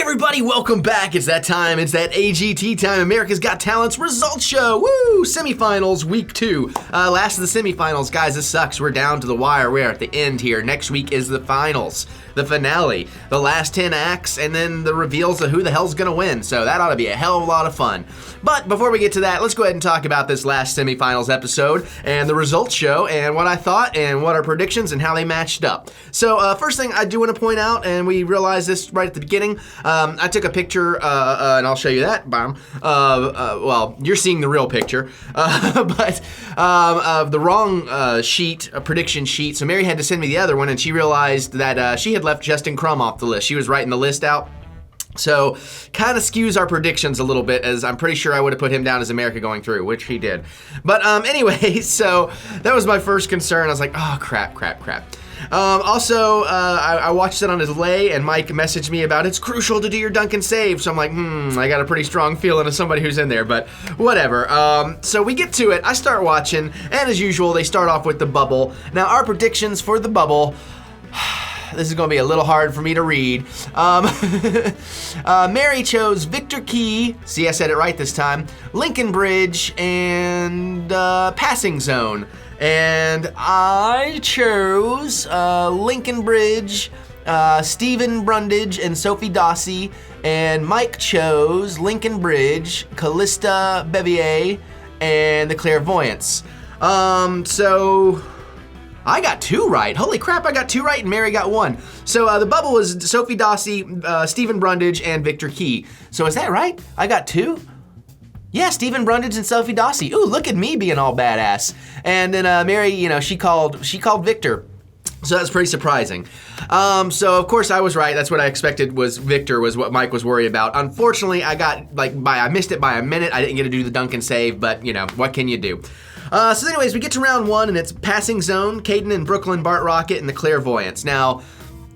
everybody, welcome back. It's that time. It's that AGT time. America's Got Talent's results show. Woo! SemiFinals week 2. Last of the SemiFinals. Guys, this sucks. We're down to the wire. We're at the end here. Next week is the finals, the finale, the last 10 acts, and then the reveals of who the hell's gonna win. So that ought to be a hell of a lot of fun. But before we get to that, let's go ahead and talk about this last SemiFinals episode and the results show and what I thought and what our predictions and how they matched up. So first thing I do want to point out, and we realized this right at the beginning, I took a picture, and I'll show you that, well, you're seeing the real picture, but of the wrong sheet, a prediction sheet, so Mary had to send me the other one, and she realized that she had left Justin Klum off the list. She was writing the list out. So, kind of skews our predictions a little bit, as I'm pretty sure I would have put him down as America going through, which he did. But anyway, so that was my first concern. I was like, oh, crap. Also, I watched it on his lay, and Mike messaged me about it's crucial to do your dunk and save. So I'm like, I got a pretty strong feeling of somebody who's in there, but whatever. So we get to it. I start watching, and as usual, they start off with the bubble. Now, our predictions for the bubble. This is going to be a little hard for me to read. Mary chose Victor Key, see I said it right this time, Lincoln Bridge, and Passing Zone. And I chose Lincoln Bridge, Stephen Brundage, and Sophie Dossie. And Mike chose Lincoln Bridge, Callista Bevier, and the Clairvoyants. So I got 2 right. Holy crap, I got 2 right and Mary got 1. So the bubble was Sophie Dossie, Stephen Brundage, and Victor Key. So is that right? I got 2? Yeah, Stephen Brundage and Sophie Dossie. Ooh, look at me being all badass. And then Mary, she called Victor. So that's pretty surprising. So of course I was right. That's what I expected was Victor was what Mike was worried about. Unfortunately, I missed it by a minute. I didn't get to do the dunk and save, but what can you do? So anyways, we get to round 1, and it's Passing Zone, Caden and Brooklyn, Bart Rocket, and the Clairvoyants. Now,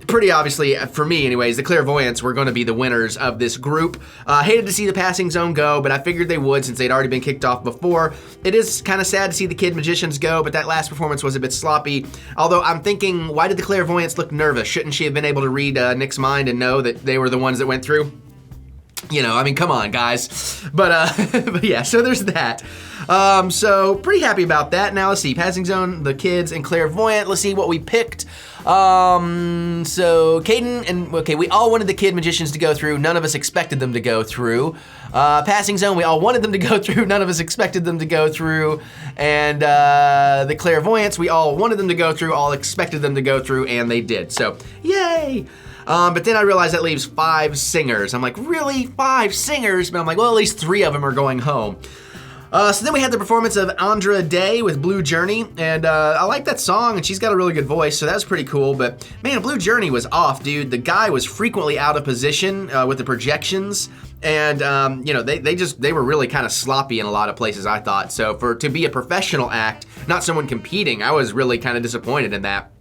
pretty obviously, for me anyways, the Clairvoyants were going to be the winners of this group. Hated to see the Passing Zone go, but I figured they would since they'd already been kicked off before. It is kind of sad to see the Kid Magicians go, but that last performance was a bit sloppy. Although I'm thinking, why did the Clairvoyants look nervous? Shouldn't she have been able to read Nick's mind and know that they were the ones that went through? Come on, guys. But yeah, so there's that. So pretty happy about that. Now let's see, Passing Zone, the Kids, and Clairvoyant. Let's see what we picked. So Caden and, we all wanted the Kid Magicians to go through. None of us expected them to go through. Passing Zone, we all wanted them to go through. None of us expected them to go through. And the Clairvoyants, we all wanted them to go through, all expected them to go through, and they did. So, yay! But then I realized that leaves 5 singers. I'm like, really? 5 singers? But I'm like, well, at least 3 of them are going home. So then we had the performance of Andra Day with Blue Journey, and I like that song, and she's got a really good voice, so that was pretty cool. But man, Blue Journey was off, dude. The guy was frequently out of position with the projections, and they were really kind of sloppy in a lot of places, I thought. So to be a professional act, not someone competing, I was really kind of disappointed in that.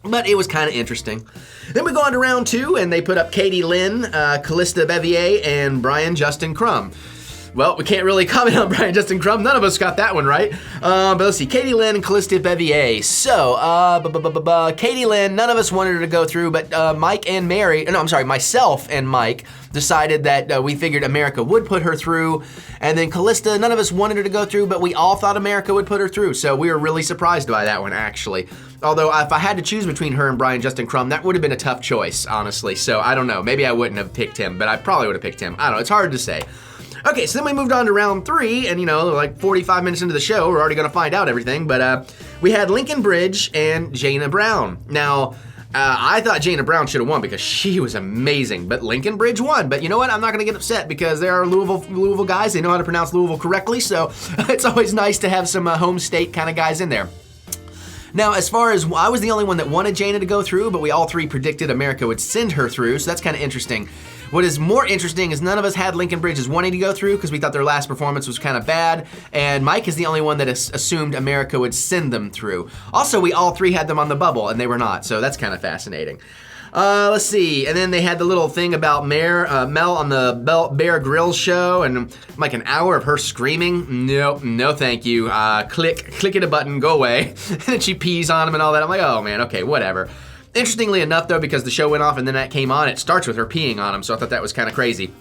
But it was kind of interesting. Then we go on to round 2, and they put up Katie Lynn, Callista Bevier, and Brian Justin Crumb. Well, we can't really comment on Brian Justin Crumb. None of us got that one right. But let's see, Katie Lynn and Callista Bevier. So, Katie Lynn, none of us wanted her to go through, but myself and Mike decided that we figured America would put her through. And then Callista, none of us wanted her to go through, but we all thought America would put her through. So we were really surprised by that one, actually. Although, if I had to choose between her and Brian Justin Crumb, that would have been a tough choice, honestly. So I don't know. Maybe I wouldn't have picked him, but I probably would have picked him. I don't know. It's hard to say. Okay, so then we moved on to round 3, and like 45 minutes into the show, we're already gonna find out everything, but we had Lincoln Bridge and Jana Brown. Now, I thought Jana Brown should have won because she was amazing, but Lincoln Bridge won. But you know what? I'm not gonna get upset because they are Louisville guys. They know how to pronounce Louisville correctly, so it's always nice to have some home state kind of guys in there. Now, as far as, I was the only one that wanted Jana to go through, but we all 3 predicted America would send her through, so that's kind of interesting. What is more interesting is none of us had Lincoln Bridge as wanting to go through because we thought their last performance was kind of bad, and Mike is the only one that assumed America would send them through. Also, we all 3 had them on the bubble, and they were not, so that's kind of fascinating. Let's see, and then they had the little thing about Mel on the Bear Grylls show, and like an hour of her screaming. No thank you. Click it a button, go away. And then she pees on him and all that. I'm like, oh man, okay, whatever. Interestingly enough, though, because the show went off and then that came on, it starts with her peeing on him, so I thought that was kind of crazy.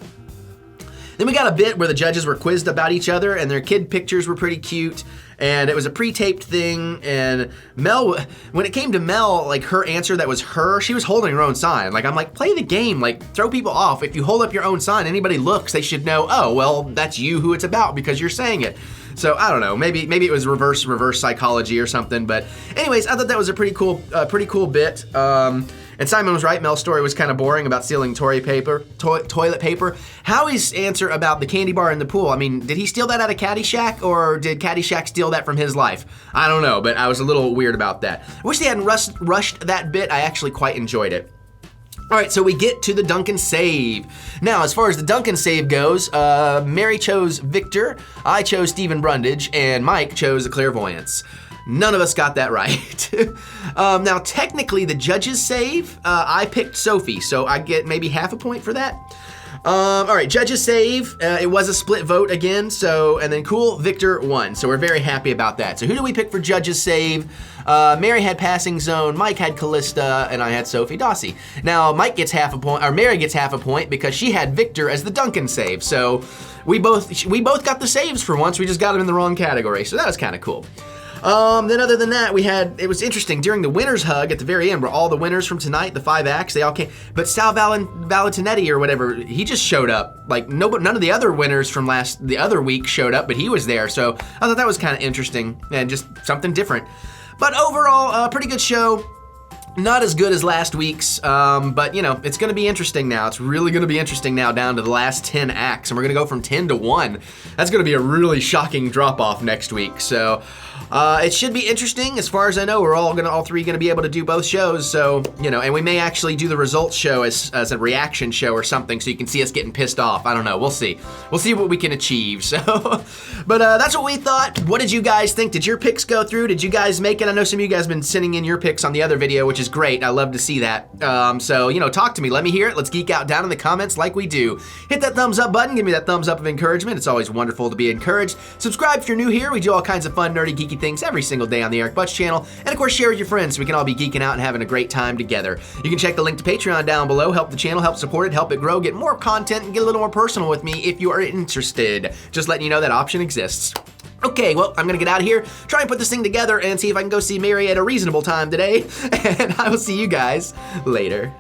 Then we got a bit where the judges were quizzed about each other, and their kid pictures were pretty cute, and it was a pre-taped thing, and Mel, when it came to Mel, like, her answer that was her, she was holding her own sign. Like, I'm like, play the game, like, throw people off. If you hold up your own sign, anybody looks, they should know, oh, well, that's you who it's about because you're saying it. So I don't know, maybe it was reverse psychology or something, but anyways, I thought that was a pretty cool bit. And Simon was right, Mel's story was kind of boring about stealing toilet paper. Howie's answer about the candy bar in the pool, I mean, did he steal that out of Caddyshack, or did Caddyshack steal that from his life? I don't know, but I was a little weird about that. I wish they hadn't rushed that bit. I actually quite enjoyed it. All right, so we get to the Duncan save. Now, as far as the Duncan save goes, Mary chose Victor, I chose Stephen Brundage, and Mike chose the Clairvoyants. None of us got that right. Now, technically, the judges save, I picked Sophie, so I get maybe half a point for that. All right, judges save. It was a split vote again, so, and then cool, Victor won. So we're very happy about that. So who do we pick for judges save? Mary had Passing Zone, Mike had Callista, and I had Sophie Dossie. Now, Mike gets half a point, or Mary gets half a point because she had Victor as the Duncan save. So we both got the saves for once, we just got them in the wrong category. So that was kind of cool. Then other than that, it was interesting, during the winner's hug at the very end, where all the winners from tonight, the 5 acts, they all came, but Sal Valentinetti or whatever, he just showed up. Like, none of the other winners from the other week showed up, but he was there, so I thought that was kind of interesting, and just something different. But overall, pretty good show. Not as good as last week's, but you know, it's gonna be interesting now. It's really gonna be interesting now down to the last 10 acts, and we're gonna go from 10 to 1. That's gonna be a really shocking drop-off next week, so it should be interesting. As far as I know, we're all three gonna be able to do both shows, so, you know, and we may actually do the results show as a reaction show or something, so you can see us getting pissed off. I don't know, we'll see. We'll see what we can achieve, so. But that's what we thought. What did you guys think? Did your picks go through? Did you guys make it? I know some of you guys have been sending in your picks on the other video, which is great. I love to see that. So, you know, talk to me. Let me hear it. Let's geek out down in the comments like we do. Hit that thumbs up button. Give me that thumbs up of encouragement. It's always wonderful to be encouraged. Subscribe if you're new here. We do all kinds of fun, nerdy, geeky things every single day on the Eric Butts channel. And of course, share with your friends so we can all be geeking out and having a great time together. You can check the link to Patreon down below. Help the channel, help support it, help it grow, get more content, and get a little more personal with me if you are interested. Just letting you know that option exists. Okay, well, I'm gonna get out of here, try and put this thing together, and see if I can go see Mary at a reasonable time today, and I will see you guys later.